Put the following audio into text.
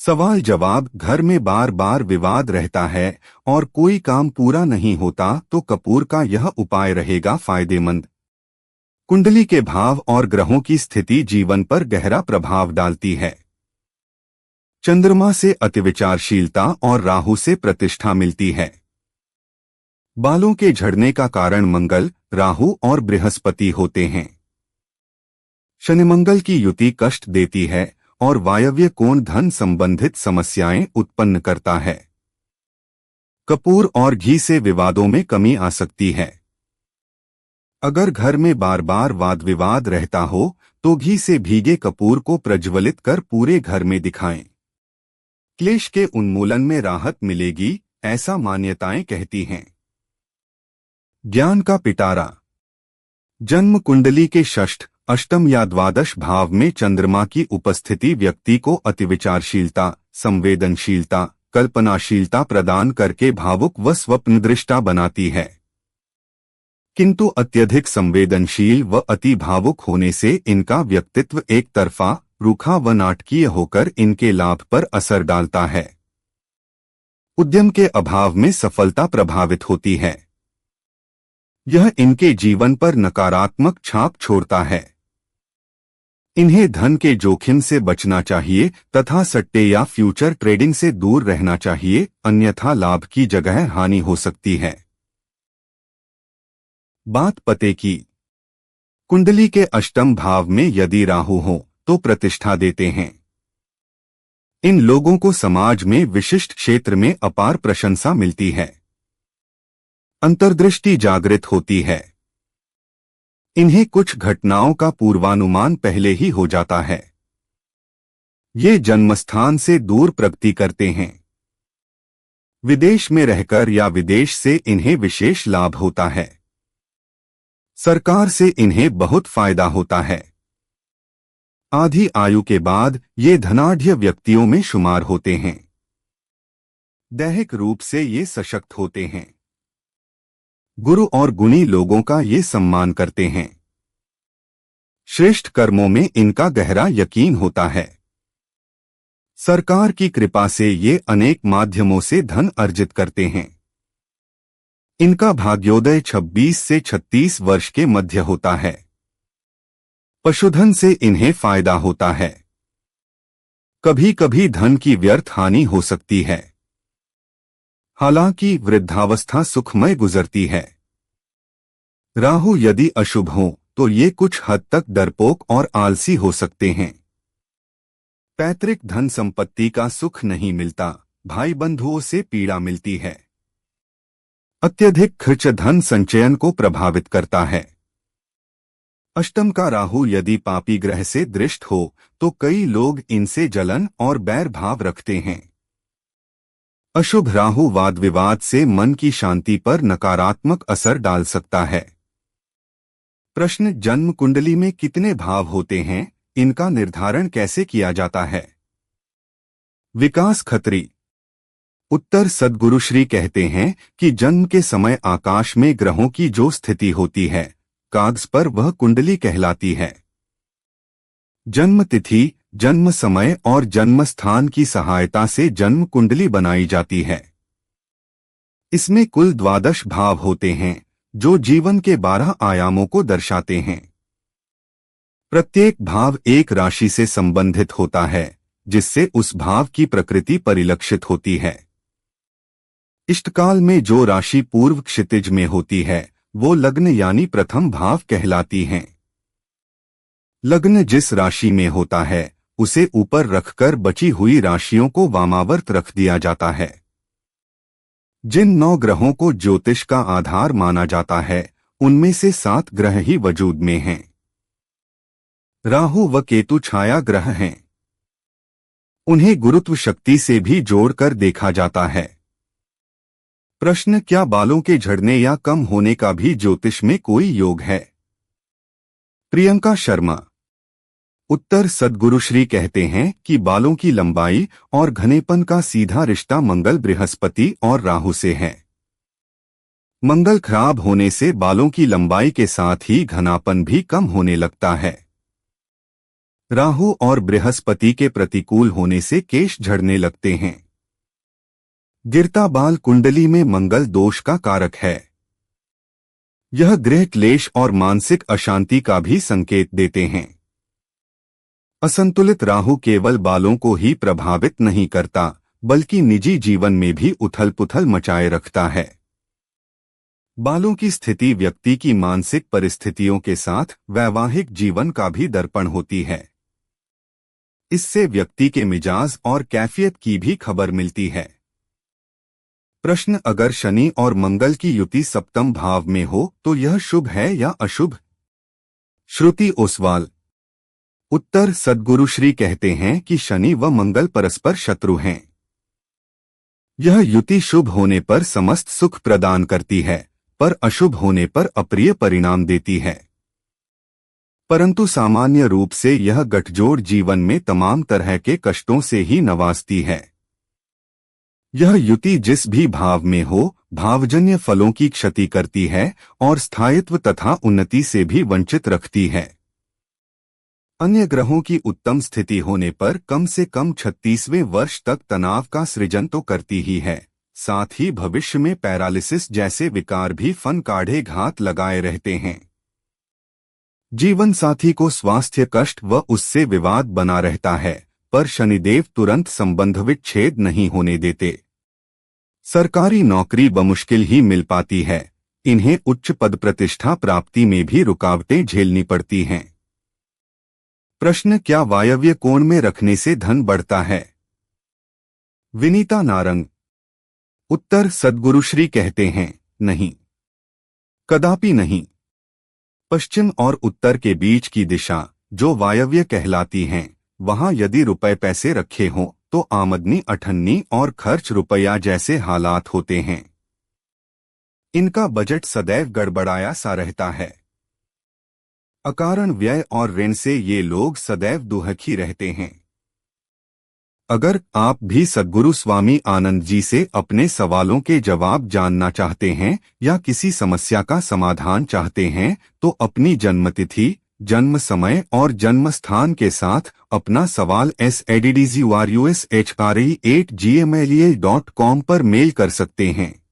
सवाल जवाब। घर में बार बार विवाद रहता है और कोई काम पूरा नहीं होता तो कपूर का यह उपाय रहेगा फायदेमंद। कुंडली के भाव और ग्रहों की स्थिति जीवन पर गहरा प्रभाव डालती है। चंद्रमा से अतिविचारशीलता और राहु से प्रतिष्ठा मिलती है। बालों के झड़ने का कारण मंगल, राहु और बृहस्पति होते हैं। शनि मंगल की युति कष्ट देती है और वायव्य कोण धन संबंधित समस्याएं उत्पन्न करता है। कपूर और घी से विवादों में कमी आ सकती है। अगर घर में बार बार वाद विवाद रहता हो तो घी से भीगे कपूर को प्रज्वलित कर पूरे घर में दिखाएं। क्लेश के उन्मूलन में राहत मिलेगी, ऐसा मान्यताएं कहती हैं। ज्ञान का पिटारा। जन्म कुंडली के षष्ठ, अष्टम या द्वादश भाव में चंद्रमा की उपस्थिति व्यक्ति को अतिविचारशीलता, संवेदनशीलता, कल्पनाशीलता प्रदान करके भावुक व स्वप्नदृष्टा बनाती है। किंतु अत्यधिक संवेदनशील व अति भावुक होने से इनका व्यक्तित्व एक तरफा, रूखा व नाटकीय होकर इनके लाभ पर असर डालता है। उद्यम के अभाव में सफलता प्रभावित होती है। यह इनके जीवन पर नकारात्मक छाप छोड़ता है। इन्हें धन के जोखिम से बचना चाहिए तथा सट्टे या फ्यूचर ट्रेडिंग से दूर रहना चाहिए, अन्यथा लाभ की जगह हानि हो सकती है। बात पते की। कुंडली के अष्टम भाव में यदि राहु हो तो प्रतिष्ठा देते हैं। इन लोगों को समाज में विशिष्ट क्षेत्र में अपार प्रशंसा मिलती है। अंतर्दृष्टि जागृत होती है। इन्हें कुछ घटनाओं का पूर्वानुमान पहले ही हो जाता है। ये जन्मस्थान से दूर प्रगति करते हैं। विदेश में रहकर या विदेश से इन्हें विशेष लाभ होता है। सरकार से इन्हें बहुत फायदा होता है। आधी आयु के बाद ये धनाढ्य व्यक्तियों में शुमार होते हैं। दैहिक रूप से ये सशक्त होते हैं। गुरु और गुणी लोगों का ये सम्मान करते हैं। श्रेष्ठ कर्मों में इनका गहरा यकीन होता है। सरकार की कृपा से ये अनेक माध्यमों से धन अर्जित करते हैं। इनका भाग्योदय 26 से 36 वर्ष के मध्य होता है। पशुधन से इन्हें फायदा होता है। कभी कभी धन की व्यर्थ हानि हो सकती है। हालांकि वृद्धावस्था सुखमय गुजरती है। राहु यदि अशुभ हो तो ये कुछ हद तक डरपोक और आलसी हो सकते हैं। पैतृक धन संपत्ति का सुख नहीं मिलता, भाई बंधुओं से पीड़ा मिलती है। अत्यधिक खर्च धन संचयन को प्रभावित करता है। अष्टम का राहु यदि पापी ग्रह से दृष्ट हो तो कई लोग इनसे जलन और बैर भाव रखते हैं। अशुभ राहु वाद विवाद से मन की शांति पर नकारात्मक असर डाल सकता है। प्रश्न, जन्म कुंडली में कितने भाव होते हैं, इनका निर्धारण कैसे किया जाता है? विकास खत्री। उत्तर, सद्गुरु श्री कहते हैं कि जन्म के समय आकाश में ग्रहों की जो स्थिति होती है, कागज पर वह कुंडली कहलाती है। जन्म तिथि, जन्म समय और जन्म स्थान की सहायता से जन्म कुंडली बनाई जाती है। इसमें कुल 12 भाव होते हैं जो जीवन के 12 आयामों को दर्शाते हैं। प्रत्येक भाव एक राशि से संबंधित होता है जिससे उस भाव की प्रकृति परिलक्षित होती है। इष्टकाल में जो राशि पूर्व क्षितिज में होती है वो लग्न यानी प्रथम भाव कहलाती हैं। लग्न जिस राशि में होता है उसे ऊपर रखकर बची हुई राशियों को वामावर्त रख दिया जाता है। जिन 9 ग्रहों को ज्योतिष का आधार माना जाता है उनमें से 7 ग्रह ही वजूद में हैं। राहु व केतु छाया ग्रह हैं। उन्हें गुरुत्व शक्ति से भी जोड़कर देखा जाता है। प्रश्न, क्या बालों के झड़ने या कम होने का भी ज्योतिष में कोई योग है? प्रियंका शर्मा। उत्तर, सद्गुरु श्री कहते हैं कि बालों की लंबाई और घनेपन का सीधा रिश्ता मंगल, बृहस्पति और राहु से है। मंगल खराब होने से बालों की लंबाई के साथ ही घनापन भी कम होने लगता है। राहु और बृहस्पति के प्रतिकूल होने से केश झड़ने लगते हैं। गिरता बाल कुंडली में मंगल दोष का कारक है। यह गृह क्लेश और मानसिक अशांति का भी संकेत देते हैं। असंतुलित राहु केवल बालों को ही प्रभावित नहीं करता, बल्कि निजी जीवन में भी उथल-पुथल मचाए रखता है। बालों की स्थिति व्यक्ति की मानसिक परिस्थितियों के साथ वैवाहिक जीवन का भी दर्पण होती है। इससे व्यक्ति के मिजाज और कैफियत की भी खबर मिलती है। प्रश्न: अगर शनि और मंगल की युति सप्तम भाव में हो तो यह शुभ है या अशुभ? श्रुति ओसवाल। उत्तर: सद्गुरु श्री कहते हैं कि शनि व मंगल परस्पर शत्रु हैं। यह युति शुभ होने पर समस्त सुख प्रदान करती है, पर अशुभ होने पर अप्रिय परिणाम देती है। परंतु सामान्य रूप से यह गठजोड़ जीवन में तमाम तरह के कष्टों से ही नवाजती है। यह युति जिस भी भाव में हो, भावजन्य फलों की क्षति करती है और स्थायित्व तथा उन्नति से भी वंचित रखती है। अन्य ग्रहों की उत्तम स्थिति होने पर कम से कम 36वें वर्ष तक तनाव का सृजन तो करती ही है, साथ ही भविष्य में पैरालिसिस जैसे विकार भी फन काढ़े घात लगाए रहते हैं। जीवन साथी को स्वास्थ्य कष्ट व उससे विवाद बना रहता है, पर शनिदेव तुरंत संबंध विच्छेद नहीं होने देते। सरकारी नौकरी बमुश्किल ही मिल पाती है। इन्हें उच्च पद प्रतिष्ठा प्राप्ति में भी रुकावटें झेलनी पड़ती हैं। प्रश्न: क्या वायव्य कोण में रखने से धन बढ़ता है? विनीता नारंग। उत्तर: सद्गुरु श्री कहते हैं, नहीं, कदापि नहीं। पश्चिम और उत्तर के बीच की दिशा जो वायव्य कहलाती हैं, वहां यदि रुपए पैसे रखे हों तो आमदनी अठन्नी और खर्च रुपया जैसे हालात होते हैं। इनका बजट सदैव गड़बड़ाया सा रहता है। अकारण व्यय और ऋण से ये लोग सदैव दुखी रहते हैं। अगर आप भी सद्गुरु स्वामी आनंद जी से अपने सवालों के जवाब जानना चाहते हैं या किसी समस्या का समाधान चाहते हैं तो अपनी जन्मतिथि, जन्म समय और जन्म स्थान के साथ अपना सवाल saddgurshre@gmail.com पर मेल कर सकते हैं।